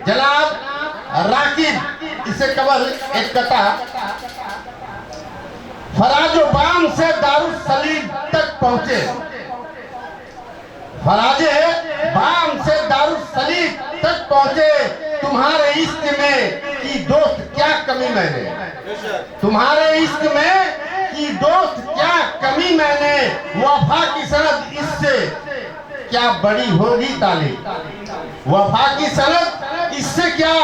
जनाब राकिब इसे कबल एक कथा फराजो बाम से दारुल सलीम तक पहुंचे। फराजे बाम से दारुल सलीम तक पहुंचे। तुम्हारे इश्क में की दोस्त क्या कमी मैंने, तुम्हारे इश्क में की दोस्त क्या कमी मैंने, वफा की सनद इससे क्या बड़ी होगी तालीब, वफा की सनद इससे क्या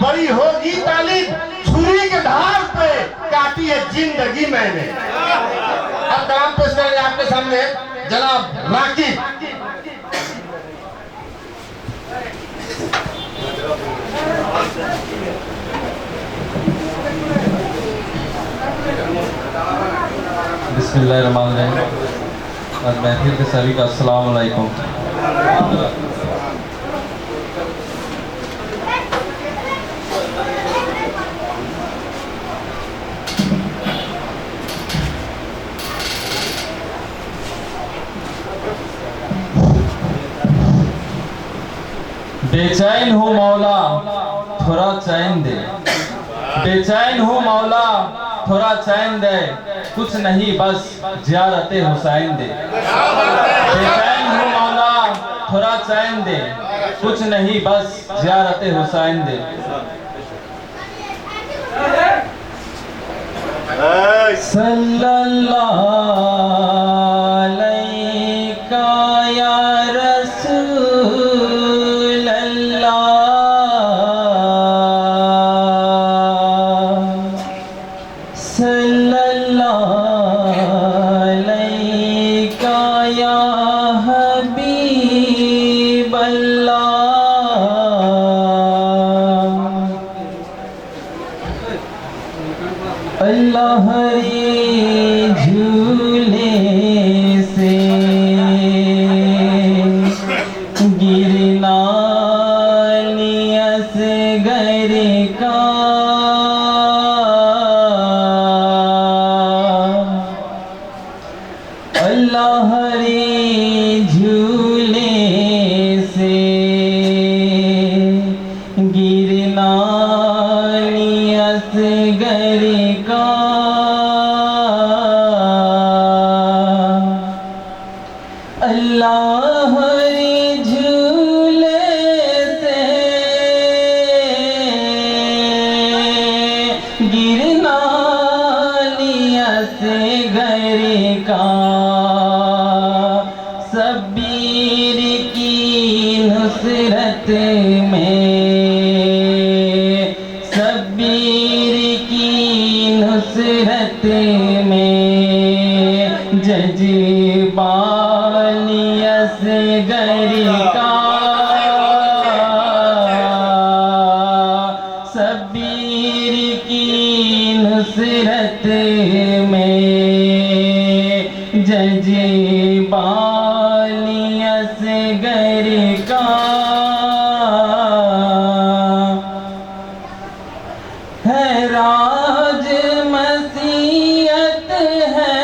बड़ी होगी तालीब, छुरी के धार पे काटी है जिंदगी मैंने। अब कलाम पेश करेंगे आपके सामने जनाब राकिब। बिस्मिल्लाहिर्रहमानिर्रहीम और महफिल के सभी का अस्सलाम वालेकुम। बेचैन हूँ मौला थोड़ा चैन दे, बेचैन हूँ मौला थोड़ा चैन दे, कुछ नहीं बस ज़ियारत हुसैन दे। बेचैन हूँ मौला थोड़ा चैन दे, कुछ नहीं बस ज़ियारत हुसैन दे। सल्लल्लाहु अलैका या रसूल अल्लाह, सल्लल्लाहु अलैका या हबीब अल्लाह। अल्लाह रे झूले से गिरना नियस घर का, अल्लाह रे झूले से गिरना नियस घर का, अल्लाह रे झूले से गिरना नियस घर का, सबीर की नुसरत में, सबीर की नुसरत में जज्बानियस घर का, सबीर की नुसरत में जज्बानियस घर का। है राज मसीयत है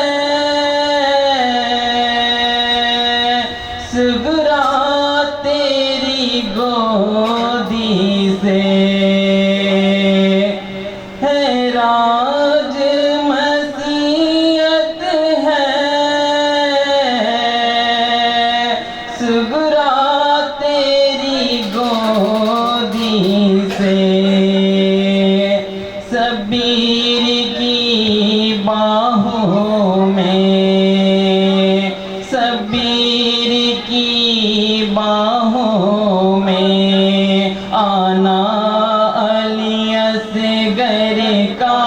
सुगरा तेरी गोदी से, है राज मसीयत है सुगरा तेरी गोदी से, सबीर की बाहों में, सबीर की बाहों में आना अलियस घर का,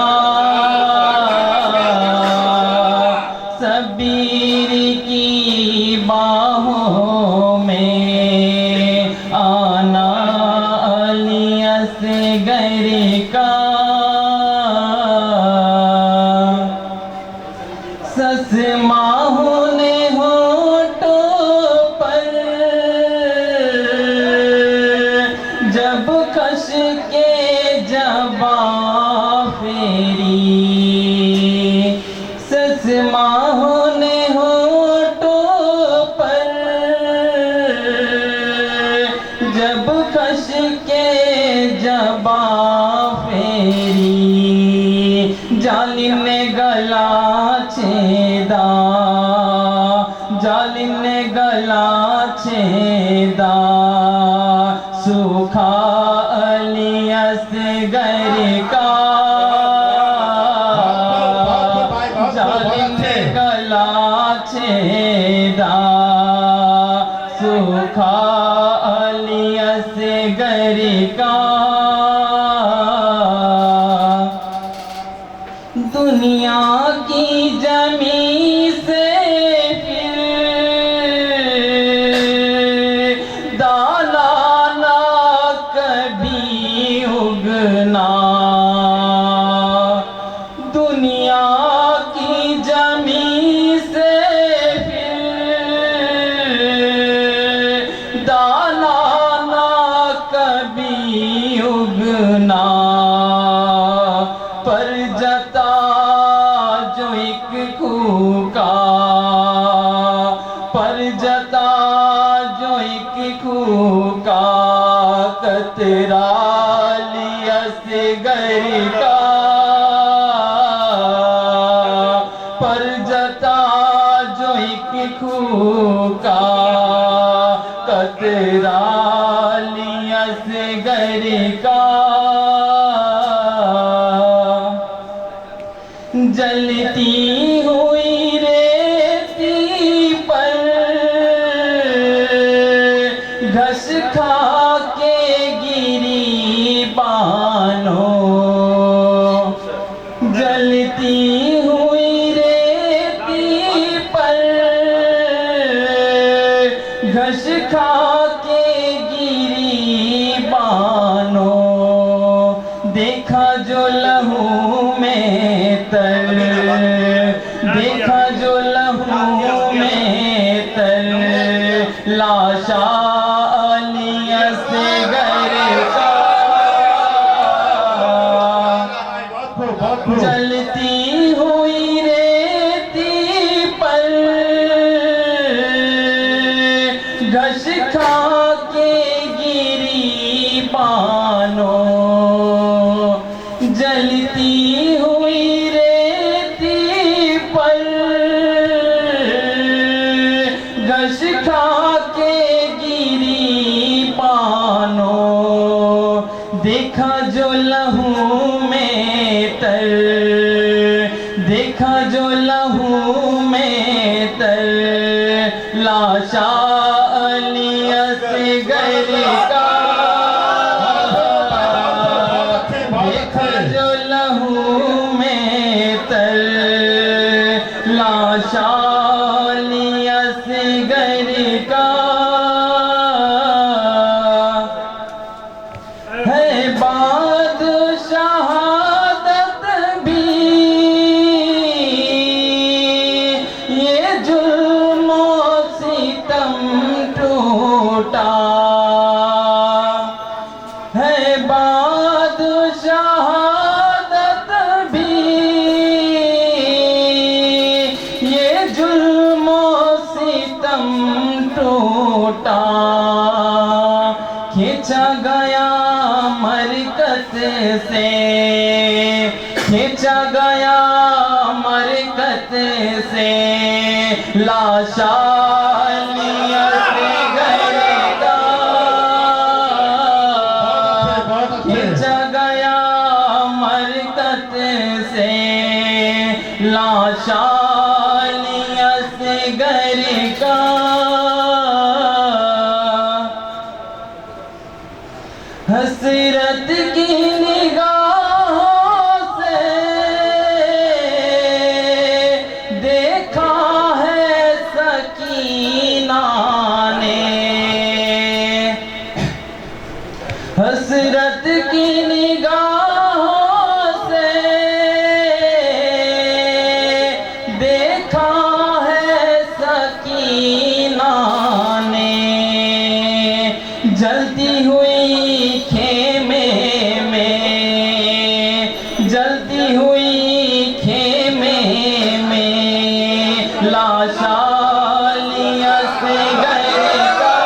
सबीर की बाहों में आना अलियस घर का। सस माहों ने होठों पर जब कश के जबा फेरी, सस माहों ने होठों पर जब कश के फेरी जालिम ने गला छेदा जालिम ने गला छेदा सूखा अली असगर का जालिम ने गला छेदा सूखा अली असगर का दुनिया की जमी से फिर दाना ना कभी उगना दुनिया की जमी से फिर दाना ना कभी उगना पर जता जो एक खूका पर जता जो एक खूका कतरा लिया से गर का पर जता जो एक खूका कतरा लिया से गर का जलती हुई रेती पर घस खा के गिरी बानो जलती हुई रेती पर घस खा के गिरी बानो देखा जो लहू में तर देखा जो लहू में तर लाशा अली असगर का जलती हुई रेती पर घस खा के गिरी बानो जलती हुई रेती पर घस खा के गिरी पानो देखा जो लहू में तर देखा जो लहू में तर लाशा अली असगर का देखा जो लहू में तर लाशा अली असगर का है बाद शहादत भी ये जुल्म सितम टूटा है बाद शहादत भी ये जुल्म सितम टूटा खींचा गया मरकत से खींचा गया मरकत से लाशा अली असगर का खींचा गया मरकत से लाशा अली असगर का हसरत की निगाहों से देखा है सकीना ने हसरत की निगाहों से देखा है सकीना ने जलती हुई खेमे में जलती हुई खेमे में लाशा अली असगर का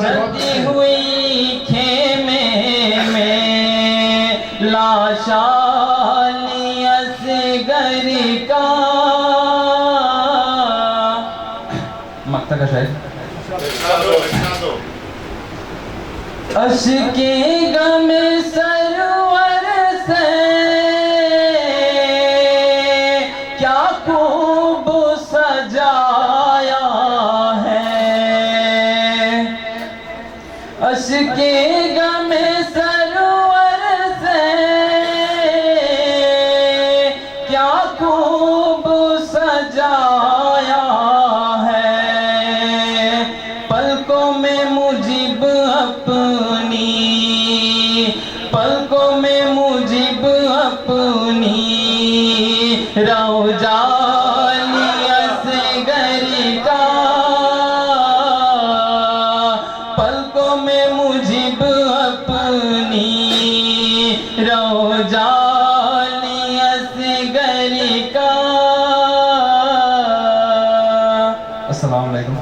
जलती हुई शायद। अश्के गम सरवर से क्या खूब सजाया है, अश्के गम सरवर से क्या खूब सजाया है, पलकों में मुझिब अपनी, पलकों में मुझिब अपनी रौजा असगर का, पलकों में मुझिब अपनी रौजा असगर का। अस्सलाम वालेकुम।